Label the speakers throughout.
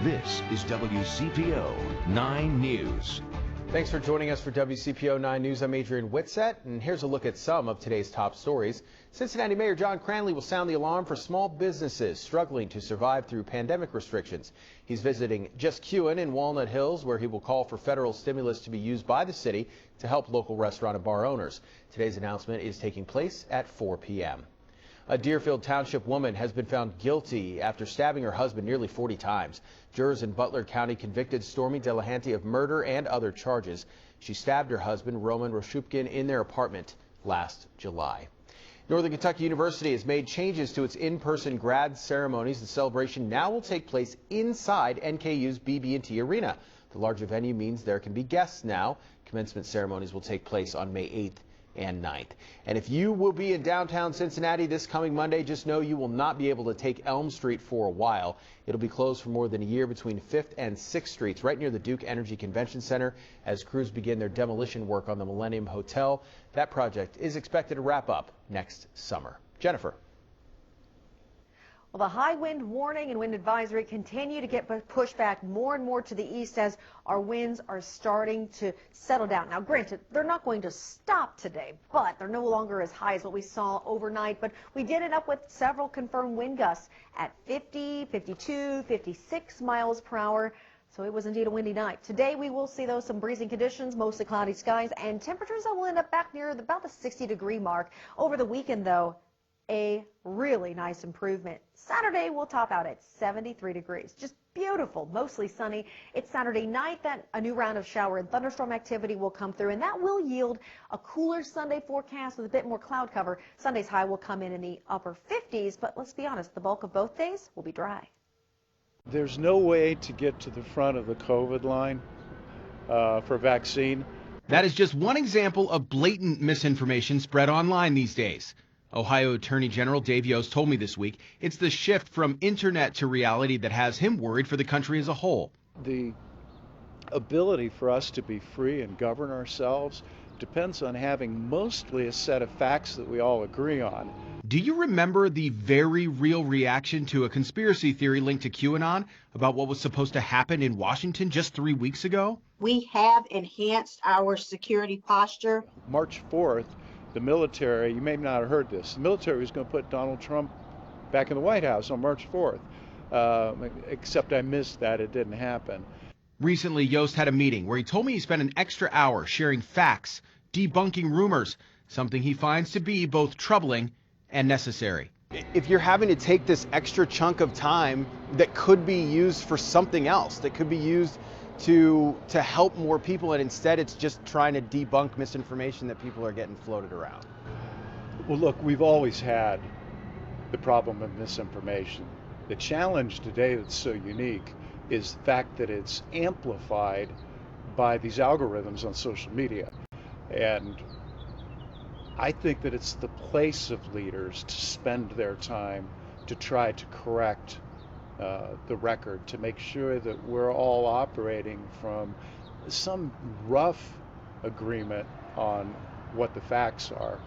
Speaker 1: This is WCPO 9 News.
Speaker 2: Thanks for joining us for WCPO 9 News. I'm Adrian Whitsett, and here's a look at some of today's top stories. Cincinnati Mayor John Cranley will sound the alarm for small businesses struggling to survive through pandemic restrictions. He's visiting Just Cuin in Walnut Hills, where he will call for federal stimulus to be used by the city to help local restaurant and bar owners. Today's announcement is taking place at 4 p.m. A Deerfield Township woman has been found guilty after stabbing her husband nearly 40 times. Jurors in Butler County convicted Stormy Delahanty of murder and other charges. She stabbed her husband, Roman Roshupkin, in their apartment last July. Northern Kentucky University has made changes to its in-person grad ceremonies. The celebration now will take place inside NKU's BB&T Arena. The larger venue means there can be guests now. Commencement ceremonies will take place on May 8th and 9th. And if you will be in downtown Cincinnati this coming Monday, just know you will not be able to take Elm Street for a while. It'll be closed for more than a year between 5th and 6th Streets, right near the Duke Energy Convention Center, as crews begin their demolition work on the Millennium Hotel. That project is expected to wrap up next summer. Jennifer.
Speaker 3: Well, the high wind warning and wind advisory continue to get pushed back more and more to the east as our winds are starting to settle down. Now, granted, they're not going to stop today, but they're no longer as high as what we saw overnight. But we did end up with several confirmed wind gusts at 50, 52, 56 miles per hour. So it was indeed a windy night. Today we will see some breezy conditions, mostly cloudy skies, and temperatures that will end up back near about the 60-degree mark. Over the weekend, though, a really nice improvement. Saturday will top out at 73 degrees. Just beautiful, mostly sunny. It's Saturday night that a new round of shower and thunderstorm activity will come through, and that will yield a cooler Sunday forecast with a bit more cloud cover. Sunday's high will come in the upper 50s, but let's be honest, the bulk of both days will be dry.
Speaker 4: There's no way to get to the front of the COVID line for vaccine.
Speaker 5: That is just one example of blatant misinformation spread online these days. Ohio Attorney General Dave Yost told me this week it's the shift from internet to reality that has him worried for the country as a whole.
Speaker 4: The ability for us to be free and govern ourselves depends on having mostly a set of facts that we all agree on.
Speaker 5: Do you remember the very real reaction to a conspiracy theory linked to QAnon about what was supposed to happen in Washington just 3 weeks ago?
Speaker 6: We have enhanced our security posture.
Speaker 4: March 4th, the military, you may not have heard this, the military was going to put Donald Trump back in the White House on March 4th, except I missed that. It didn't happen.
Speaker 5: Recently, Yost had a meeting where he told me he spent an extra hour sharing facts, debunking rumors, something he finds to be both troubling and necessary.
Speaker 2: If you're having to take this extra chunk of time that could be used for something else, that could be used to help more people, and instead it's just trying to debunk misinformation that people are getting floated around.
Speaker 4: Well, look, we've always had the problem of misinformation. The challenge today that's so unique is the fact that it's amplified by these algorithms on social media. And I think that it's the place of leaders to spend their time to try to correct the record, to make sure that we're all operating from some rough agreement on what the facts are.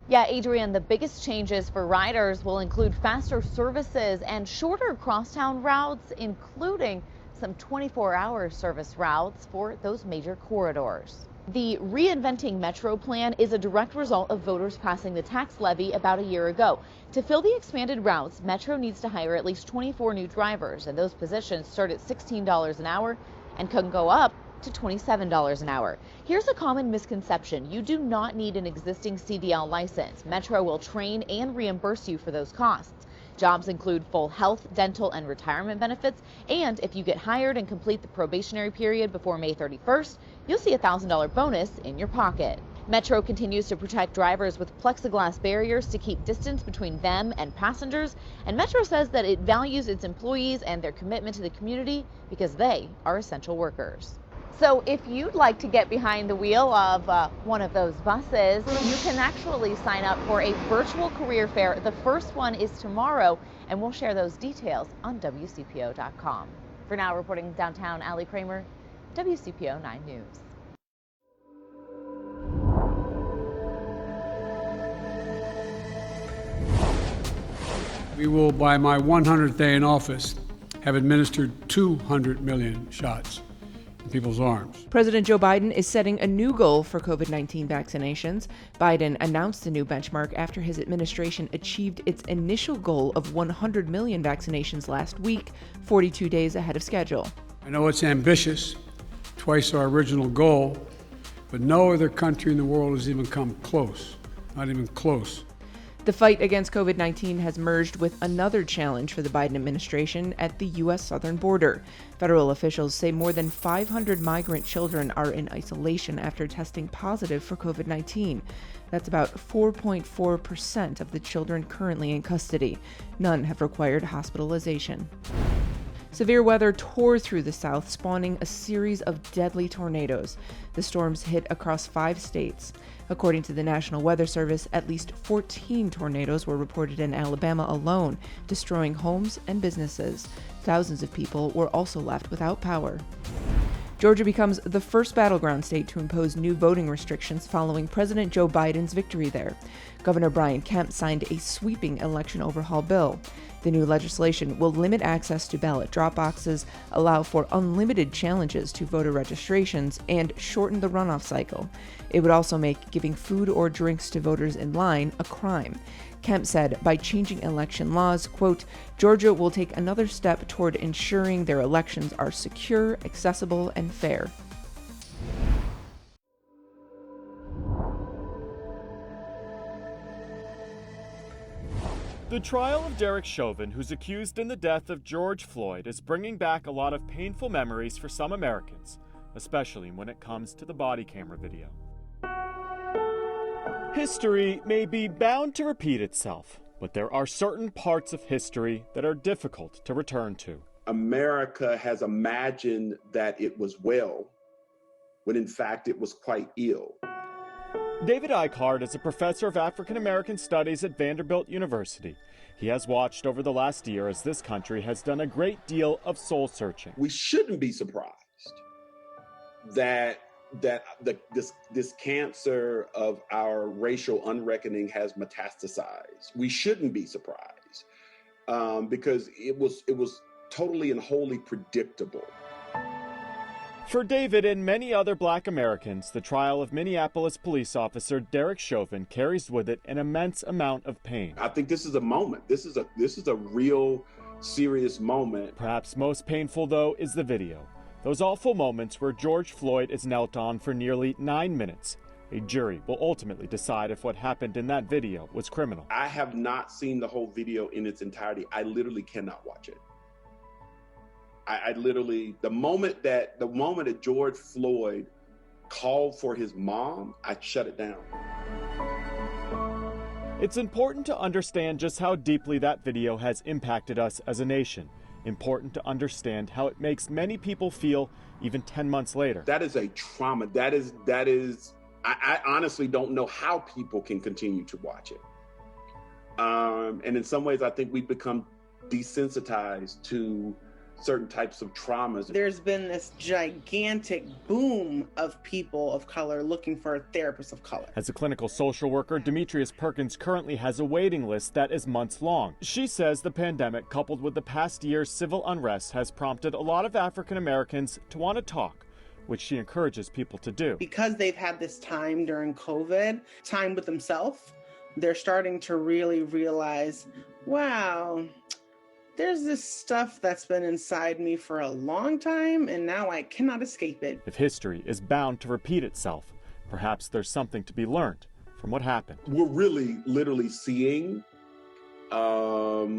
Speaker 7: Yeah, Adrian, the biggest changes for riders will include faster services and shorter crosstown routes, including some 24-hour service routes for those major corridors. The Reinventing Metro plan is a direct result of voters passing the tax levy about a year ago. To fill the expanded routes, Metro needs to hire at least 24 new drivers, and those positions start at $16 an hour and can go up to $27 an hour. Here's a common misconception. You do not need an existing CDL license. Metro will train and reimburse you for those costs. Jobs include full health, dental, and retirement benefits, and if you get hired and complete the probationary period before May 31st, you'll see a $1,000 bonus in your pocket. Metro continues to protect drivers with plexiglass barriers to keep distance between them and passengers, and Metro says that it values its employees and their commitment to the community because they are essential workers. So if you'd like to get behind the wheel of one of those buses, you can actually sign up for a virtual career fair. The first one is tomorrow, and we'll share those details on WCPO.com. For now, reporting downtown, Allie Kramer, WCPO 9 News.
Speaker 8: We will, by my 100th day in office, have administered 200 million shots in people's arms.
Speaker 9: President Joe Biden is setting a new goal for COVID-19 vaccinations. Biden announced the new benchmark after his administration achieved its initial goal of 100 million vaccinations last week, 42 days ahead of schedule.
Speaker 8: I know it's ambitious, twice our original goal, but no other country in the world has even come close, not even close.
Speaker 9: The fight against COVID-19 has merged with another challenge for the Biden administration at the U.S. southern border. Federal officials say more than 500 migrant children are in isolation after testing positive for COVID-19. That's about 4.4% of the children currently in custody. None have required hospitalization. Severe weather tore through the South, spawning a series of deadly tornadoes. The storms hit across 5 states. According to the National Weather Service, at least 14 tornadoes were reported in Alabama alone, destroying homes and businesses. Thousands of people were also left without power. Georgia becomes the first battleground state to impose new voting restrictions following President Joe Biden's victory there. Governor Brian Kemp signed a sweeping election overhaul bill. The new legislation will limit access to ballot drop boxes, allow for unlimited challenges to voter registrations, and shorten the runoff cycle. It would also make giving food or drinks to voters in line a crime. Kemp said by changing election laws, quote, Georgia will take another step toward ensuring their elections are secure, accessible, and fair.
Speaker 10: The trial of Derek Chauvin, who's accused in the death of George Floyd, is bringing back a lot of painful memories for some Americans, especially when it comes to the body camera video. History may be bound to repeat itself, but there are certain parts of history that are difficult to return to.
Speaker 11: America has imagined that it was well, when in fact it was quite ill.
Speaker 10: David Eichhardt is a professor of African American Studies at Vanderbilt University. He has watched over the last year as this country has done a great deal of soul searching.
Speaker 11: We shouldn't be surprised that this cancer of our racial unreckoning has metastasized. We shouldn't be surprised because it was totally and wholly predictable.
Speaker 10: For David and many other Black Americans, the trial of Minneapolis police officer Derek Chauvin carries with it an immense amount of pain.
Speaker 11: I think this is a moment. This is a real serious moment.
Speaker 10: Perhaps most painful, though, is the video. Those awful moments where George Floyd is knelt on for nearly 9 minutes. A jury will ultimately decide if what happened in that video was criminal.
Speaker 11: I have not seen the whole video in its entirety. I literally cannot watch it. I literally, the moment that George Floyd called for his mom, I shut it down.
Speaker 10: It's important to understand just how deeply that video has impacted us as a nation. Important to understand how it makes many people feel even 10 months later.
Speaker 11: That is a trauma. That is, I honestly don't know how people can continue to watch it. And in some ways, I think we've become desensitized to certain types of traumas.
Speaker 12: There's been this gigantic boom of people of color looking for a therapist of color.
Speaker 10: As a clinical social worker, Demetrius Perkins currently has a waiting list that is months long. She says the pandemic, coupled with the past year's civil unrest, has prompted a lot of African Americans to want to talk, which she encourages people to do.
Speaker 12: Because they've had this time during COVID, time with themselves, they're starting to really realize, wow, there's this stuff that's been inside me for a long time, and now I cannot escape it.
Speaker 10: If history is bound to repeat itself, perhaps there's something to be learned from what happened.
Speaker 11: We're really, literally seeing the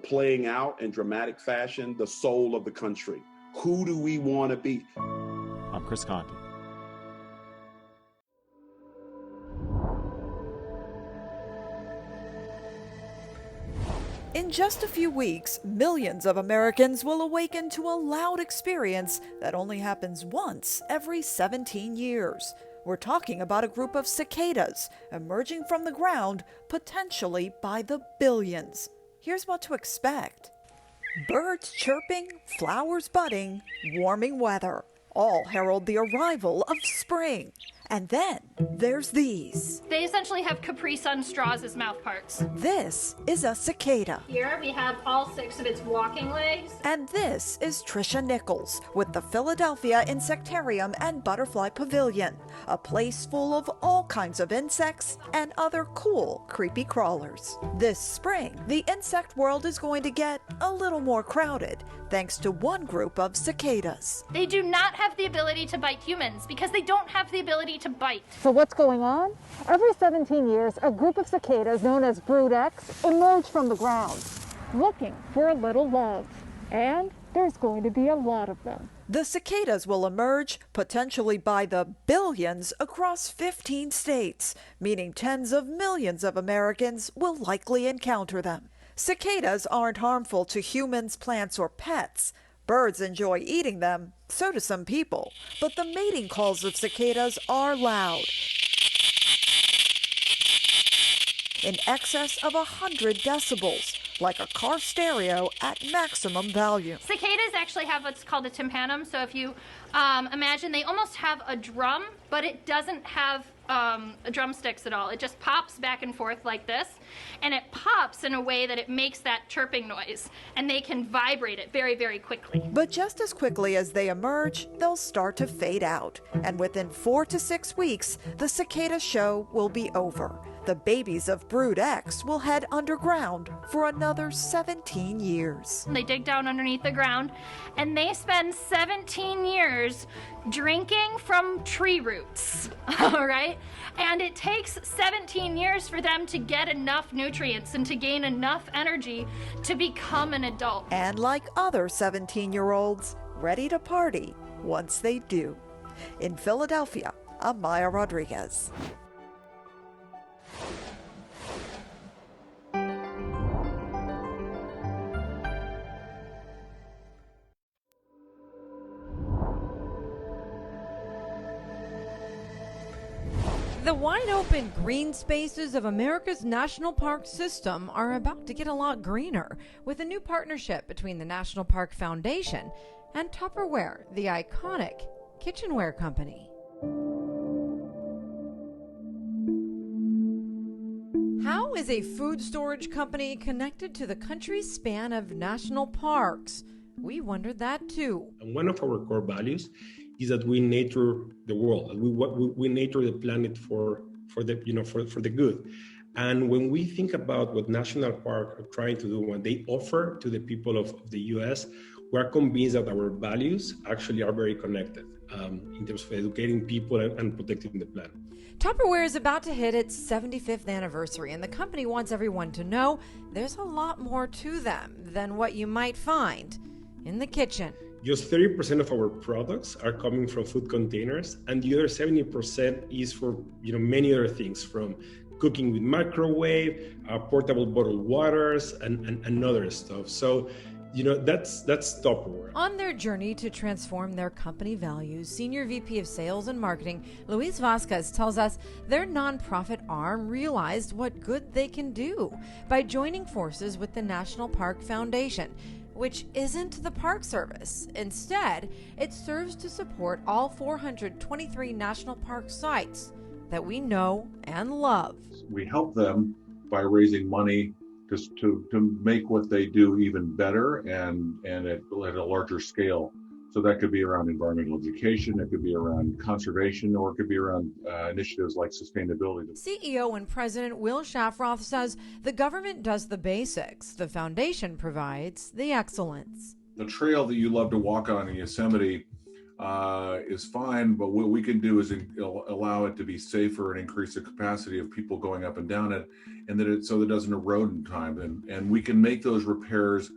Speaker 11: playing out in dramatic fashion, the soul of the country. Who do we want to be?
Speaker 10: I'm Chris Conti.
Speaker 13: In just a few weeks, millions of Americans will awaken to a loud experience that only happens once every 17 years. We're talking about a group of cicadas emerging from the ground, potentially by the billions. Here's what to expect. Birds chirping, flowers budding, warming weather, all herald the arrival of spring. And then there's these.
Speaker 14: They essentially have Capri Sun straws as mouth parts.
Speaker 13: This is a cicada.
Speaker 14: Here we have all 6 of its walking legs.
Speaker 13: And this is Trisha Nichols with the Philadelphia Insectarium and Butterfly Pavilion, a place full of all kinds of insects and other cool, creepy crawlers. This spring, the insect world is going to get a little more crowded thanks to one group of cicadas.
Speaker 14: They do not have the ability to bite humans because they don't have the ability to bite.
Speaker 15: So what's going on? Every 17 years, a group of cicadas known as brood X emerge from the ground, looking for a little love. And there's going to be a lot of them.
Speaker 13: The cicadas will emerge potentially by the billions across 15 states, meaning tens of millions of Americans will likely encounter them. Cicadas aren't harmful to humans, plants, or pets. Birds enjoy eating them, so do some people. But the mating calls of cicadas are loud, in excess of 100 decibels, like a car stereo at maximum volume.
Speaker 14: Cicadas actually have what's called a tympanum. So if you imagine, they almost have a drum, but it doesn't have drumsticks at all. It just pops back and forth like this, and it pops in a way that it makes that chirping noise, and they can vibrate it very, very quickly.
Speaker 13: But just as quickly as they emerge, they'll start to fade out, and within 4 to 6 weeks, the cicada show will be over. The babies of brood X will head underground for another 17 years.
Speaker 14: They dig down underneath the ground, and they spend 17 years drinking from tree roots, all right? And it takes 17 years for them to get enough nutrients and to gain enough energy to become an adult.
Speaker 13: And like other 17-year-olds, ready to party once they do. In Philadelphia, I'm Maya Rodriguez.
Speaker 16: The wide-open green spaces of America's national park system are about to get a lot greener with a new partnership between the National Park Foundation and Tupperware, the iconic kitchenware company. How is a food storage company connected to the country's span of national parks? We wondered that too.
Speaker 17: And one of our core values is that we nature the world. We nature the planet for the good. And when we think about what national parks are trying to do, what they offer to the people of the U.S., we are convinced that our values actually are very connected in terms of educating people and protecting the planet.
Speaker 16: Tupperware is about to hit its 75th anniversary, and the company wants everyone to know there's a lot more to them than what you might find in the kitchen.
Speaker 17: Just 30% of our products are coming from food containers, and the other 70% is for many other things, from cooking with microwave, portable bottled waters, and other stuff. So, that's Tupperware.
Speaker 16: On their journey to transform their company values, Senior VP of Sales and Marketing Luis Vasquez tells us their nonprofit arm realized what good they can do by joining forces with the National Park Foundation, which isn't the Park Service. Instead, it serves to support all 423 national park sites that we know and love.
Speaker 18: We help them by raising money just to make what they do even better and at a larger scale. So that could be around environmental education, it could be around conservation, or it could be around initiatives like sustainability.
Speaker 16: CEO and President Will Shafroth says the government does the basics. The foundation provides the excellence.
Speaker 18: The trail that you love to walk on in Yosemite is fine, but what we can do is allow it to be safer and increase the capacity of people going up and down it, and so that it doesn't erode in time. And we can make those repairs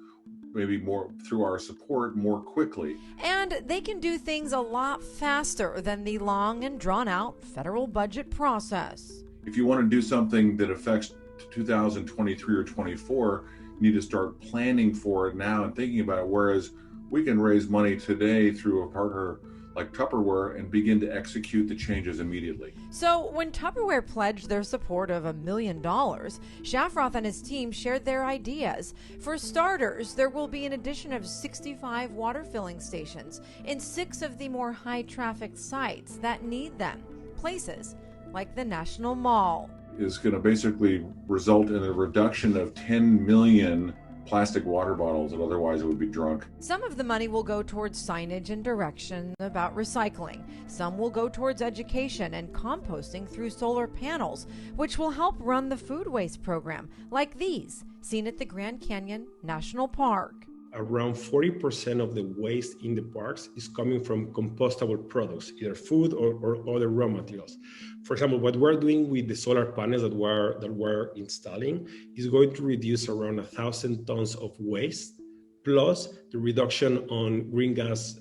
Speaker 18: maybe more through our support more quickly.
Speaker 16: And they can do things a lot faster than the long and drawn out federal budget process.
Speaker 18: If you want to do something that affects 2023 or 24, you need to start planning for it now and thinking about it, whereas we can raise money today through a partner like Tupperware and begin to execute the changes immediately.
Speaker 16: So when Tupperware pledged their support of $1 million, Shafroth and his team shared their ideas. For starters, there will be an addition of 65 water filling stations in 6 of the more high-traffic sites that need them. places, like the National Mall.
Speaker 18: Is going to basically result in a reduction of 10 million plastic water bottles that otherwise would be drunk.
Speaker 16: Some of the money will go towards signage and direction about recycling. Some will go towards education and composting through solar panels, which will help run the food waste program, like these, seen at the Grand Canyon National Park.
Speaker 17: Around 40% of the waste in the parks is coming from compostable products, either food or other raw materials. For example, what we're doing with the solar panels that we're installing is going to reduce around 1,000 tons of waste, plus the reduction on green gas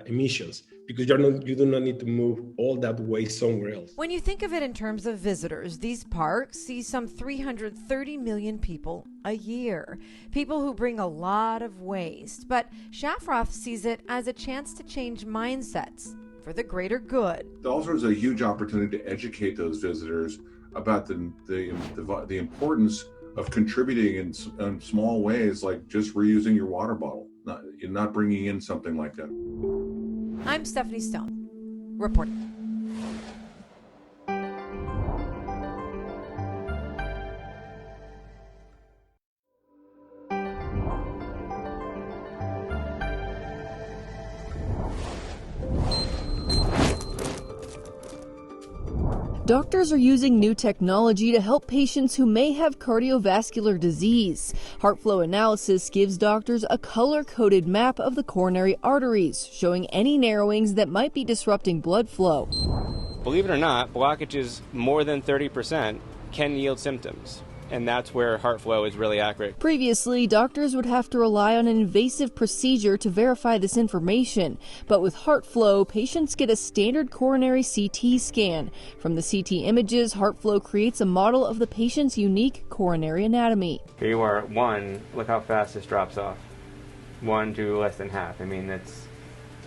Speaker 17: emissions, because you do not need to move all that waste somewhere else.
Speaker 16: When you think of it in terms of visitors, these parks see some 330 million people a year. People who bring a lot of waste. But Shafroth sees it as a chance to change mindsets for the greater good.
Speaker 18: Also, is a huge opportunity to educate those visitors about the importance of contributing in small ways, like just reusing your water bottle, not bringing in something like that.
Speaker 16: I'm Stephanie Stone, reporting.
Speaker 19: Doctors are using new technology to help patients who may have cardiovascular disease. HeartFlow analysis gives doctors a color-coded map of the coronary arteries, showing any narrowings that might be disrupting blood flow.
Speaker 20: Believe it or not, blockages more than 30% can yield symptoms. And that's where HeartFlow is really accurate.
Speaker 19: Previously, doctors would have to rely on an invasive procedure to verify this information. But with HeartFlow, patients get a standard coronary CT scan. From the CT images, HeartFlow creates a model of the patient's unique coronary anatomy.
Speaker 20: Here you are at 1, look how fast this drops off. 1 to less than half. I mean,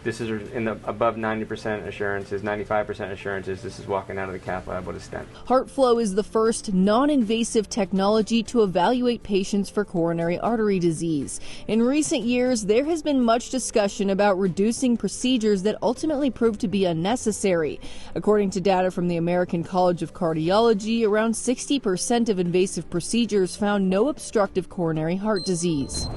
Speaker 20: this is in the above 90% assurances, 95% assurances. This is walking out of the cath lab with a stent.
Speaker 19: HeartFlow is the first non-invasive technology to evaluate patients for coronary artery disease. In recent years, there has been much discussion about reducing procedures that ultimately proved to be unnecessary. According to data from the American College of Cardiology, around 60% of invasive procedures found no obstructive coronary heart disease.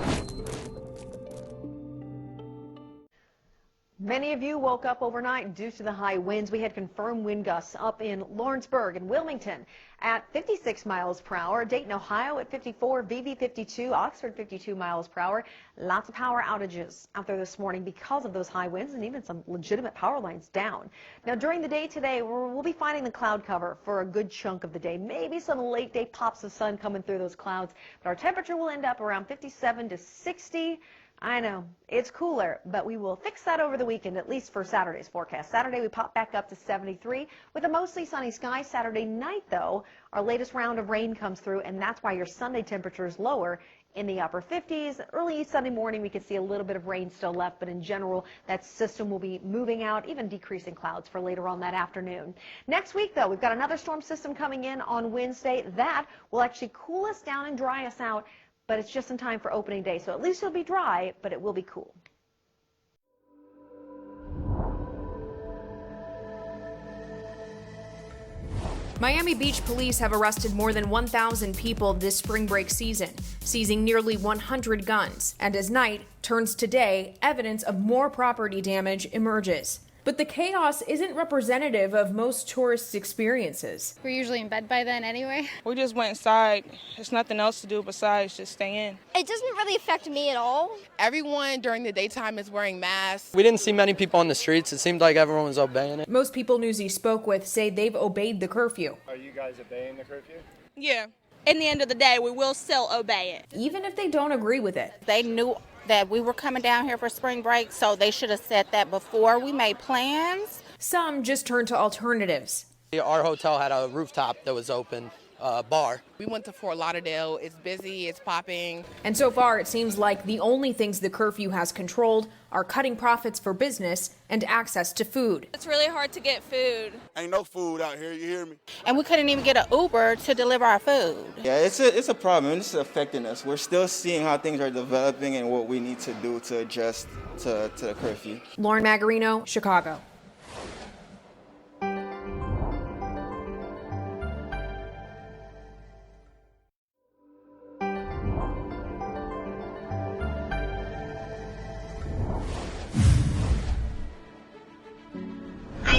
Speaker 3: Many of you woke up overnight due to the high winds. We had confirmed wind gusts up in Lawrenceburg and Wilmington at 56 miles per hour, Dayton, Ohio at 54, VV 52, Oxford 52 miles per hour. Lots of power outages out there this morning because of those high winds and even some legitimate power lines down. Now, during the day today, we'll be finding the cloud cover for a good chunk of the day. Maybe some late day pops of sun coming through those clouds, but our temperature will end up around 57 to 60. I know, it's cooler, but we will fix that over the weekend, at least for Saturday's forecast. Saturday, we pop back up to 73 with a mostly sunny sky. Saturday night, though, our latest round of rain comes through, and that's why your Sunday temperature is lower in the upper 50s. Early Sunday morning, we can see a little bit of rain still left, but in general, that system will be moving out, even decreasing clouds for later on that afternoon. Next week, though, we've got another storm system coming in on Wednesday. That will actually cool us down and dry us out, but it's just in time for opening day, so at least it'll be dry, but it will be cool.
Speaker 21: Miami Beach police have arrested more than 1,000 people this spring break season, seizing nearly 100 guns. And as night turns to day, evidence of more property damage emerges. But the chaos isn't representative of most tourists' experiences.
Speaker 22: We're usually in bed by then anyway.
Speaker 23: We just went inside. There's nothing else to do besides just stay in.
Speaker 24: It doesn't really affect me at all.
Speaker 25: Everyone during the daytime is wearing masks.
Speaker 26: We didn't see many people on the streets. It seemed like everyone was obeying it.
Speaker 21: Most people Newsy spoke with say they've obeyed the curfew.
Speaker 27: Are you guys obeying the curfew?
Speaker 23: Yeah. In the end of the day, we will still obey it.
Speaker 21: Even if they don't agree with it.
Speaker 28: They knew that we were coming down here for spring break, so they should have said that before we made plans.
Speaker 21: Some just turned to alternatives.
Speaker 26: Our hotel had a rooftop that was open, bar.
Speaker 25: We went to Fort Lauderdale. It's busy, it's popping.
Speaker 21: And so far, it seems like the only things the curfew has controlled are cutting profits for business and access to food.
Speaker 23: It's really hard to get food.
Speaker 27: Ain't no food out here, you hear me?
Speaker 28: And we couldn't even get an Uber to deliver our food.
Speaker 29: Yeah, it's a problem, and it's affecting us. We're still seeing how things are developing and what we need to do to adjust to the curfew.
Speaker 21: Lauren Magarino, Chicago.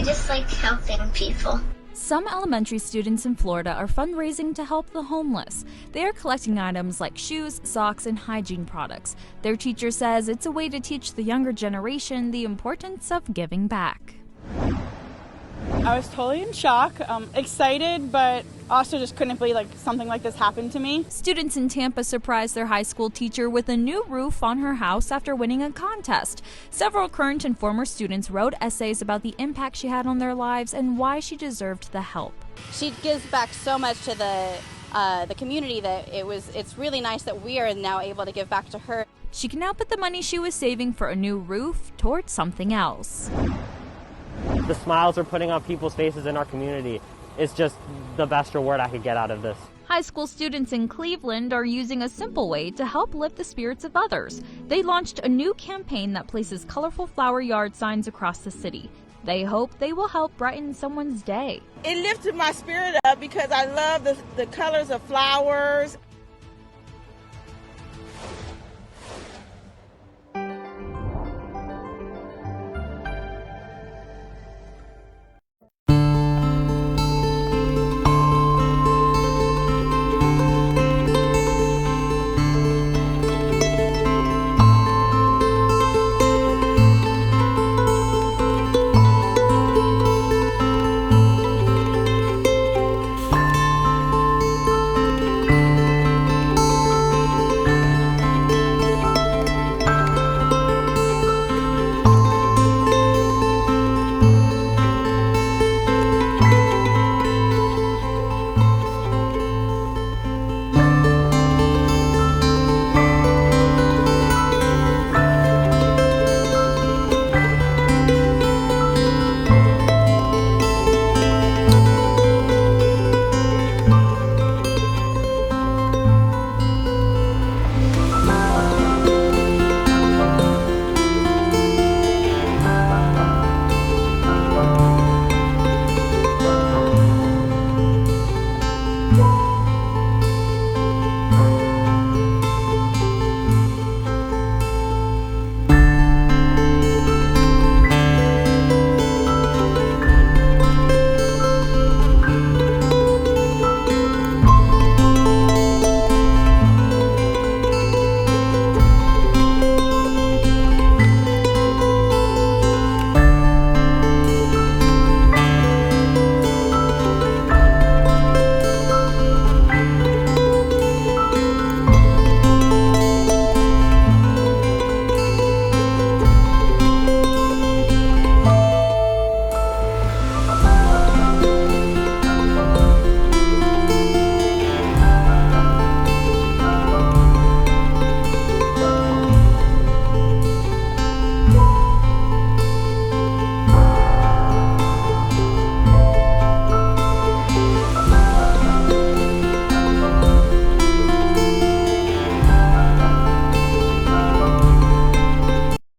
Speaker 1: just like helping people.
Speaker 2: Some elementary students in Florida are fundraising to help the homeless. They are collecting items like shoes, socks, and hygiene products. Their teacher says it's a way to teach the younger generation the importance of giving back.
Speaker 4: I was totally in shock, excited, but also just couldn't believe something like this happened to me.
Speaker 2: Students in Tampa surprised their high school teacher with a new roof on her house after winning a contest. Several current and former students wrote essays about the impact she had on their lives and why she deserved the help.
Speaker 5: She gives back so much to the community that it's really nice that we are now able to give back to her.
Speaker 2: She can now put the money she was saving for a new roof towards something else.
Speaker 6: The smiles we're putting on people's faces in our community is just the best reward I could get out of this.
Speaker 2: High school students in Cleveland are using a simple way to help lift the spirits of others. They launched a new campaign that places colorful flower yard signs across the city. They hope they will help brighten someone's day.
Speaker 23: It lifted my spirit up because I love the colors of flowers.